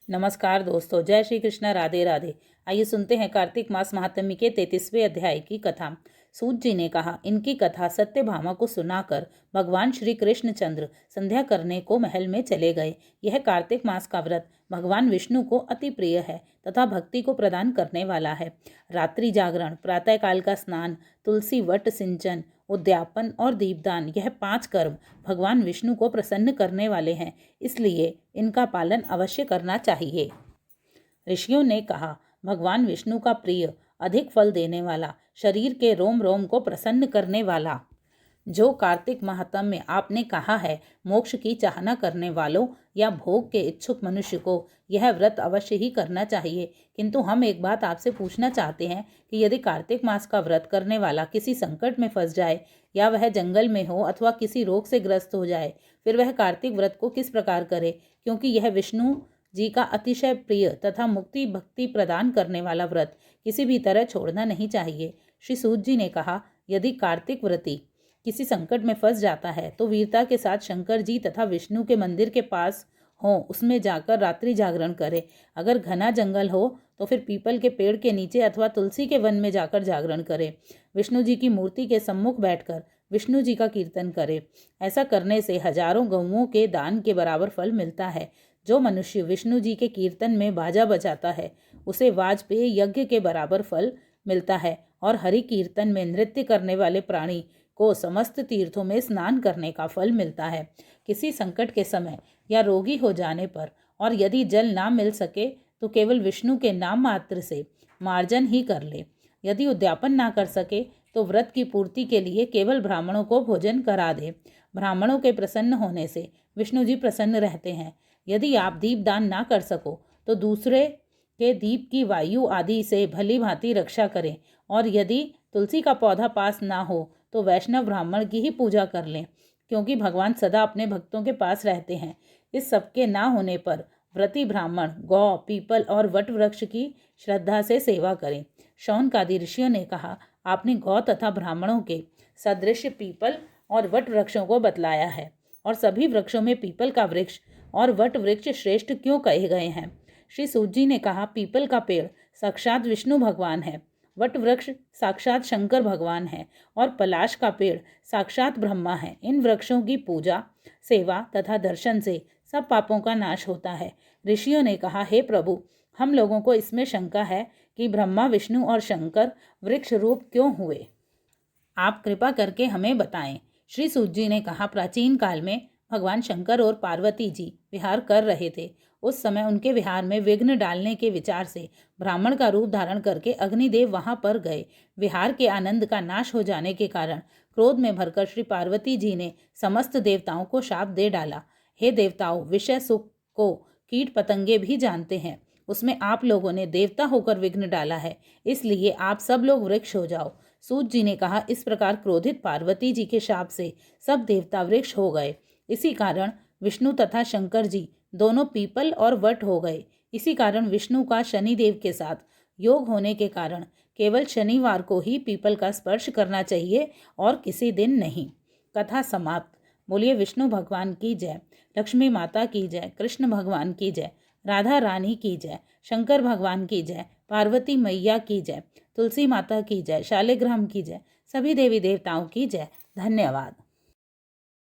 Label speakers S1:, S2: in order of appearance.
S1: नमस्कार दोस्तों, जय श्री कृष्ण, राधे राधे। आइए सुनते हैं कार्तिक मास महात्म्य के 33वें अध्याय की कथा। सूत जी ने कहा, इनकी कथा सत्यभामा को सुनाकर भगवान श्री कृष्णचंद्र संध्या करने को महल में चले गए। यह कार्तिक मास का व्रत भगवान विष्णु को अति प्रिय है तथा भक्ति को प्रदान करने वाला है। रात्रि जागरण, प्रातःकाल का स्नान, तुलसी वट सिंचन, उद्यापन और दीपदान, यह 5 कर्म भगवान विष्णु को प्रसन्न करने वाले हैं, इसलिए इनका पालन अवश्य करना चाहिए। ऋषियों ने कहा, भगवान विष्णु का प्रिय, अधिक फल देने वाला, शरीर के रोम रोम को प्रसन्न करने वाला जो कार्तिक माहात्म्य में आपने कहा है, मोक्ष की चाहना करने वालों या भोग के इच्छुक मनुष्य को यह व्रत अवश्य ही करना चाहिए। किंतु हम एक बात आपसे पूछना चाहते हैं कि यदि कार्तिक मास का व्रत करने वाला किसी संकट में फंस जाए या वह जंगल में हो अथवा किसी रोग से ग्रस्त हो जाए, फिर वह कार्तिक व्रत को किस प्रकार करे, क्योंकि यह विष्णु जी का अतिशय प्रिय तथा मुक्ति भक्ति प्रदान करने वाला व्रत किसी भी तरह छोड़ना नहीं चाहिए। श्री सूत जी ने कहा, यदि कार्तिक व्रती किसी संकट में फंस जाता है तो वीरता के साथ शंकर जी तथा विष्णु के मंदिर के पास हो उसमें जाकर रात्रि जागरण करे। अगर घना जंगल हो तो फिर पीपल के पेड़ के नीचे अथवा तुलसी के वन में जाकर जागरण करे। विष्णु जी की मूर्ति के सम्मुख बैठकर विष्णु जी का कीर्तन करे। ऐसा करने से हजारों गौओं के दान के बराबर फल मिलता है। जो मनुष्य विष्णु जी के कीर्तन में बाजा बजाता है उसे वाजपेय यज्ञ के बराबर फल मिलता है, और हरि कीर्तन में नृत्य करने वाले प्राणी को समस्त तीर्थों में स्नान करने का फल मिलता है। किसी संकट के समय या रोगी हो जाने पर और यदि जल ना मिल सके तो केवल विष्णु के नाम मात्र से मार्जन ही कर ले। यदि उद्यापन ना कर सके तो व्रत की पूर्ति के लिए केवल ब्राह्मणों को भोजन करा दे। ब्राह्मणों के प्रसन्न होने से विष्णु जी प्रसन्न रहते हैं। यदि आप दीपदान ना कर सको तो दूसरे के दीप की वायु आदि से भली भांति रक्षा करें, और यदि तुलसी का पौधा पास ना हो तो वैष्णव ब्राह्मण की ही पूजा कर लें, क्योंकि भगवान सदा अपने भक्तों के पास रहते हैं। इस सबके ना होने पर व्रती ब्राह्मण गौ, पीपल और वट वृक्ष की श्रद्धा से सेवा करें। शौनकादि ऋषियों ने कहा, आपने गौ तथा ब्राह्मणों के सदृश पीपल और वट वृक्षों को बतलाया है, और सभी वृक्षों में पीपल का वृक्ष और वट वृक्ष श्रेष्ठ क्यों कहे गए हैं। श्री सूत जी ने कहा, पीपल का पेड़ साक्षात विष्णु भगवान है, वट वृक्ष साक्षात शंकर भगवान है और पलाश का पेड़ साक्षात ब्रह्मा है। इन वृक्षों की पूजा, सेवा तथा दर्शन से सब पापों का नाश होता है। ऋषियों ने कहा, हे प्रभु, हम लोगों को इसमें शंका है कि ब्रह्मा, विष्णु और शंकर वृक्ष रूप क्यों हुए, आप कृपा करके हमें बताएं। श्री सूत जी ने कहा, प्राचीन काल में भगवान शंकर और पार्वती जी विहार कर रहे थे। उस समय उनके विहार में विघ्न डालने के विचार से ब्राह्मण का रूप धारण करके अग्निदेव वहां पर गए। विहार के आनंद का नाश हो जाने के कारण क्रोध में भरकर श्री पार्वती जी ने समस्त देवताओं को शाप दे डाला। हे देवताओं, विषय सुख को कीट पतंगे भी जानते हैं, उसमें आप लोगों ने देवता होकर विघ्न डाला है, इसलिए आप सब लोग वृक्ष हो जाओ। सूत जी ने कहा, इस प्रकार क्रोधित पार्वती जी के शाप से सब देवता वृक्ष हो गए। इसी कारण विष्णु तथा शंकर जी दोनों पीपल और वट हो गए। इसी कारण विष्णु का शनिदेव के साथ योग होने के कारण केवल शनिवार को ही पीपल का स्पर्श करना चाहिए और किसी दिन नहीं। कथा समाप्त। बोलिए विष्णु भगवान की जय, लक्ष्मी माता की जय, कृष्ण भगवान की जय, राधा रानी की जय, शंकर भगवान की जय, पार्वती मैया की जय, तुलसी माता की जय, शालिग्राम की जय, सभी देवी देवताओं की जय। धन्यवाद।